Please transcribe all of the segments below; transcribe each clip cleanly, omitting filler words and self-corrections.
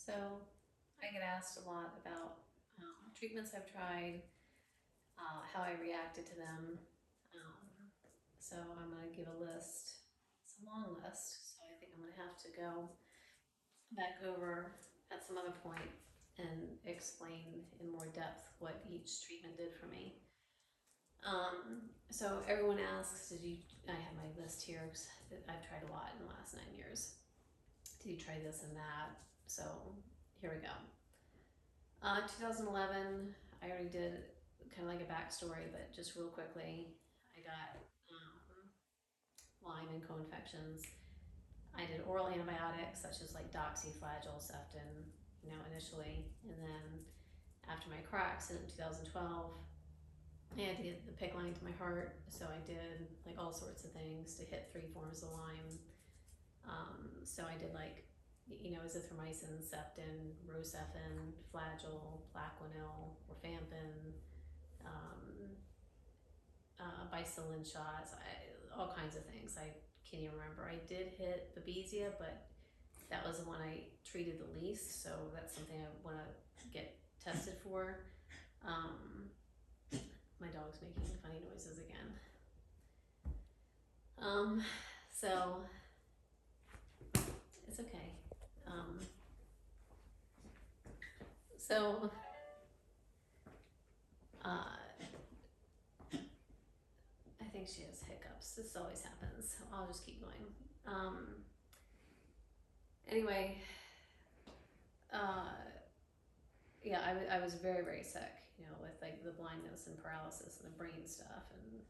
So I get asked a lot about treatments I've tried, how I reacted to them. So I'm going to give a list. It's a long list, so I think I'm going to have to go back over at some other point and explain in more depth what each treatment did for me. So everyone asks, I have my list here because I've tried a lot in the last 9 years. Did you try this and that? So here we go. 2011, I already did kind of like a backstory, but just real quickly, I got Lyme and co-infections. I did oral antibiotics such as like Doxy, Flagyl, Ceftin, initially, and then after my car accident in 2012, I had to get the PICC line to my heart, so I did like all sorts of things to hit 3 forms of Lyme. So I did like azithromycin, Ceftin, Rosefin, Flagyl, Plaquenil, Rifampin, Bicillin shots, all kinds of things. I can't even remember. I did hit Babesia, but that was the one I treated the least, so that's something I want to get tested for. My dog's making funny noises again. So it's okay. So I think she has hiccups. This always happens. I'll just keep going. Anyway, yeah, I was very, very sick, with like the blindness and paralysis and the brain stuff and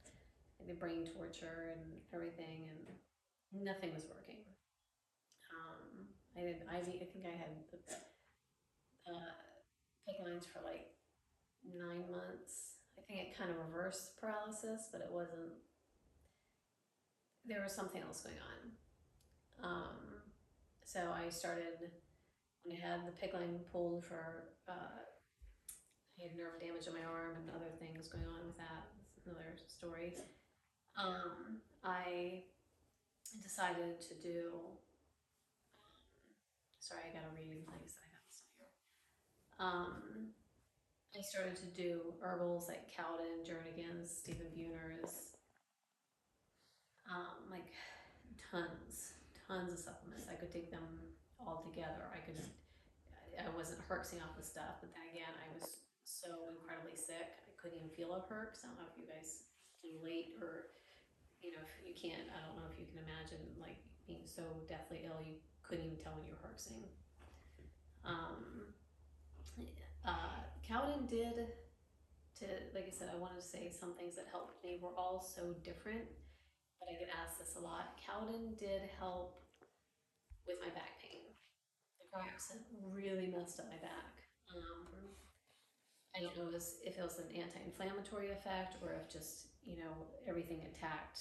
the brain torture and everything, and nothing was working. I did IV. I think I had PICC lines for like 9 months. I think it kind of reversed paralysis, but it wasn't. There was something else going on. So I started when I had the PICC line pulled for. I had nerve damage in my arm and other things going on with that. It's another story. I decided to do. Sorry, I got a reading place. I got this here. I started to do herbals like Cowden, Jernigan's, Stephen Buhner's, like tons of supplements. I could take them all together. I wasn't herxing off the stuff, but then again, I was so incredibly sick, I couldn't even feel a herx. I don't know if you guys can relate, or if you can't, I don't know if you can imagine like being so deathly ill you couldn't even tell when you were herxing. Cowden did, like I said, I wanted to say some things that helped me were all so different, but I get asked this a lot. Cowden did help with my back pain. The car accident really messed up my back. I don't know if it was an anti-inflammatory effect or if just, everything attacked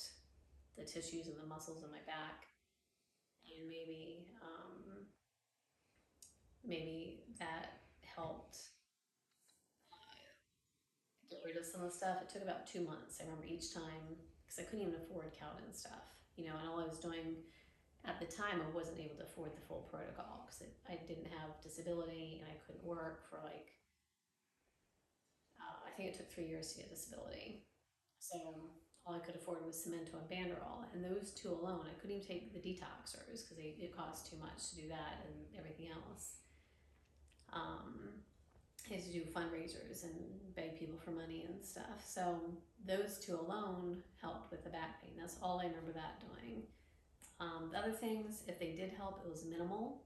the tissues and the muscles in my back. And maybe that helped get rid of some of the stuff. It took about 2 months, I remember, each time, because I couldn't even afford Cowden stuff, and all I was doing at the time, I wasn't able to afford the full protocol because I didn't have disability and I couldn't work for like, I think it took 3 years to get disability. So all I could afford was Cemento and Banderol, and those two alone, I couldn't even take the detoxers because it cost too much to do that and everything else. I used to do fundraisers and beg people for money and stuff. So those two alone helped with the back pain. That's all I remember that doing. The other things, if they did help, it was minimal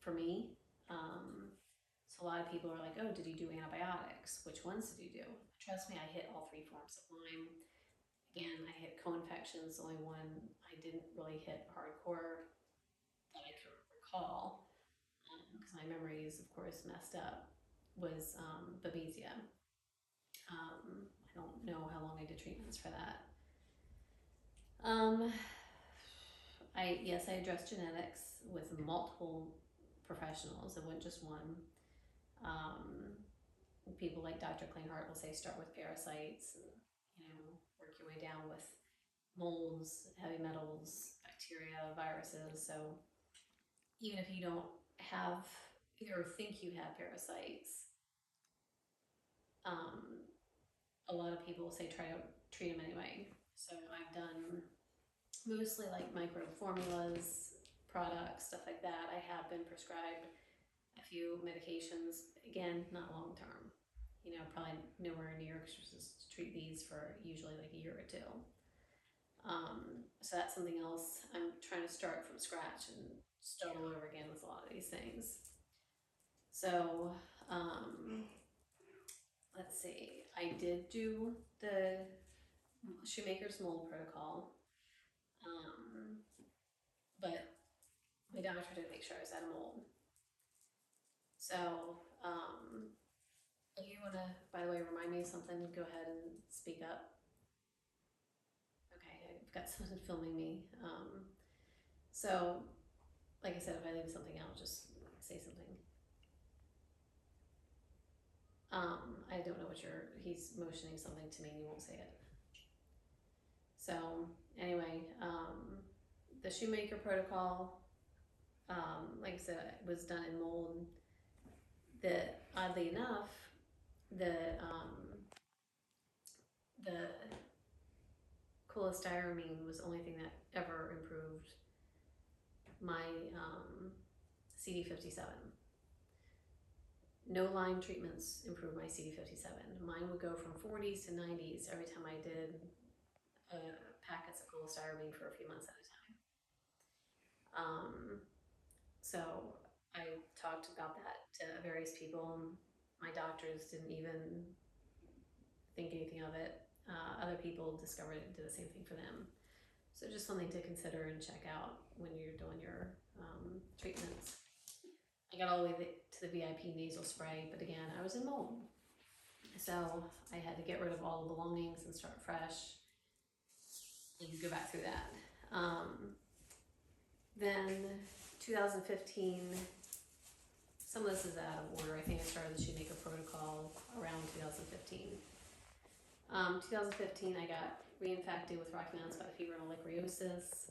for me. So a lot of people are like, oh, did you do antibiotics? Which ones did you do? Trust me, I hit all 3 forms of Lyme. Again, I hit co-infections, the only one I didn't really hit hardcore that I can recall, because my memory is, of course, messed up, was Babesia. I don't know how long I did treatments for that. I addressed genetics with multiple professionals. It wasn't just one. People like Dr. Klinghardt will say start with parasites, and work your way down with molds, heavy metals, bacteria, viruses. So even if you don't have or think you have parasites, a lot of people say try to treat them anyway. So I've done mostly like micro formulas, products, stuff like that. I have been prescribed a few medications, again, not long term. Probably nowhere near, because you're supposed to treat these for usually like a year or two. So that's something else. I'm trying to start from scratch and start all over again with a lot of these things. So, let's see. I did do the shoemaker's mold protocol, but my doctor didn't make sure I was out of mold. So, if you want to, by the way, remind me of something, go ahead and speak up. Okay, I've got someone filming me. So, like I said, if I leave something out, just say something. I don't know what he's motioning something to me and you won't say it. So, anyway, the shoemaker protocol, like I said, was done in mold. That, oddly enough, the cholestyramine was the only thing that ever improved my CD57. No Lyme treatments improved my CD57. Mine would go from 40s to 90s every time I did packets of cholestyramine for a few months at a time. So I talked about that to various people. My doctors didn't even think anything of it. Other people discovered it and did the same thing for them. So just something to consider and check out when you're doing your treatments. I got all the way to the VIP nasal spray, but again, I was in mold. So I had to get rid of all the belongings and start fresh and go back through that. Then 2015, some of this is out of order. I think I started the shoemaker protocol around 2015. 2015, I got reinfected with Rocky Mountain spotted fever and ehrlichiosis.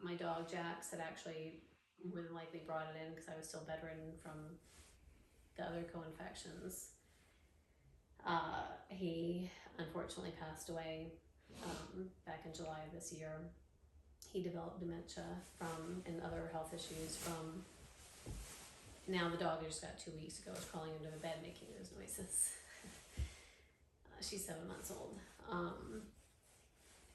My dog Jax had actually more than likely brought it in because I was still bedridden from the other co-infections. He unfortunately passed away back in July of this year. He developed dementia and other health issues from. Now the dog I just got 2 weeks ago is crawling under the bed making those noises. She's 7 months old.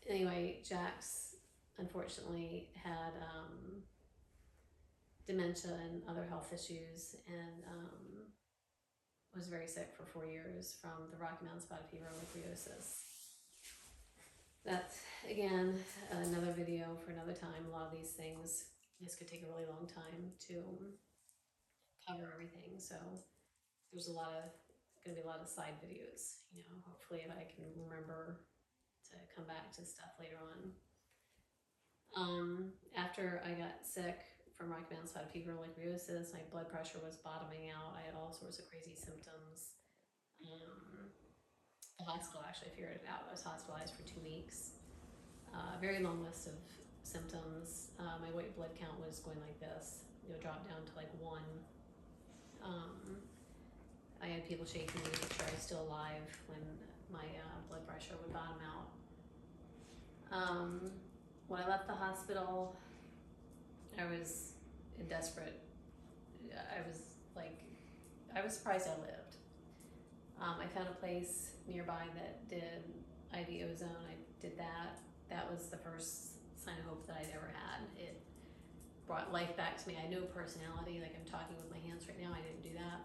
Anyway, Jax unfortunately had dementia and other health issues, and was very sick for 4 years from the Rocky Mountain spotted fever and ehrlichiosis. That's, again, another video for another time. A lot of these things, this could take a really long time to cover everything, so there's gonna be a lot of side videos, hopefully if I can remember to come back to stuff later on. After I got sick from Rocky Mountain spotted fever and ehrlichiosis, my blood pressure was bottoming out. I had all sorts of crazy symptoms. The hospital actually figured it out. I was hospitalized for 2 weeks. Very long list of symptoms. My white blood count was going like this. Drop down to like 1. I had people shaking me to make sure I was still alive when my blood pressure would bottom out. When I left the hospital, I was desperate. I was surprised I lived. I found a place nearby that did IV ozone. I did that. That was the first sign of hope that I'd ever had. It brought life back to me. I had no personality. Like, I'm talking with my hands right now. I didn't do that.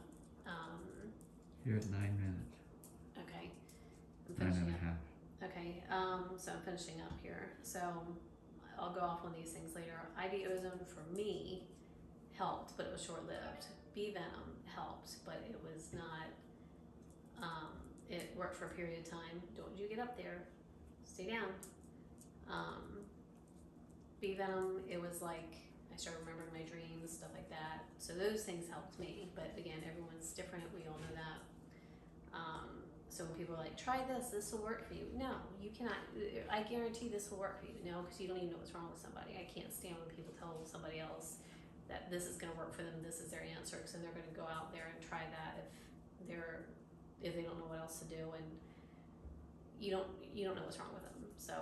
You're at 9 minutes. Okay. I'm 9 finishing and a up. half. Okay. So I'm finishing up here. So I'll go off on these things later. IV ozone for me helped, but it was short-lived. Bee venom helped, but it was not. It worked for a period of time. Don't you get up there? Stay down. Bee venom, it was like I started remembering my dreams, stuff like that. So those things helped me. But again, everyone's different. We all know that. So when people are like, try this will work for you. No, you cannot. I guarantee this will work for you. No, because you don't even know what's wrong with somebody. I can't stand when people tell somebody else that this is going to work for them, this is their answer, because then they're going to go out there and try that if they don't know what else to do, and you don't know what's wrong with them. So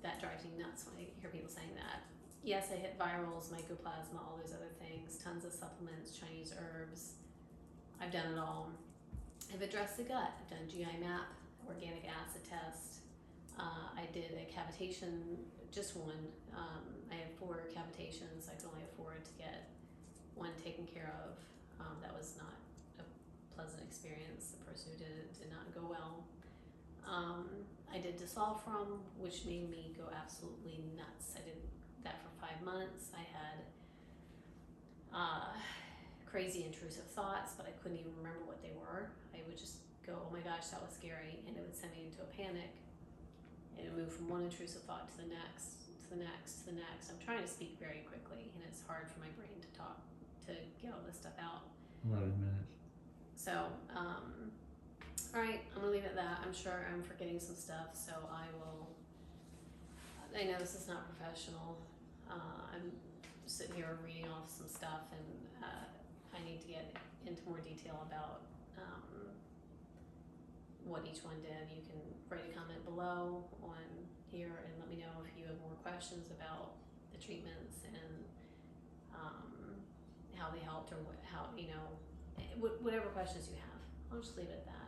that drives me nuts when I hear people saying that. Yes, I hit virals, mycoplasma, all those other things, tons of supplements, Chinese herbs. I've done it all. I've addressed the gut. I've done GI map, organic acid test. I did a cavitation, just one. I have 4 cavitations. I could only afford to get one taken care of. That was not a pleasant experience. The person who did it did not go well. I did disulfiram, which made me go absolutely nuts. I did that for 5 months. I had crazy intrusive thoughts, but I couldn't even remember what they were. I would just go, oh my gosh, that was scary, and it would send me into a panic, and it would move from one intrusive thought to the next, to the next, to the next. I'm trying to speak very quickly, and it's hard for my brain to talk, to get all this stuff out. 11 minutes. So, all right, I'm gonna leave it at that. I'm sure I'm forgetting some stuff, so I know this is not professional. I'm sitting here reading off some stuff, and I need to get into more detail about what each one did. You can write a comment below on here and let me know if you have more questions about the treatments and how they helped, or whatever questions you have. I'll just leave it at that.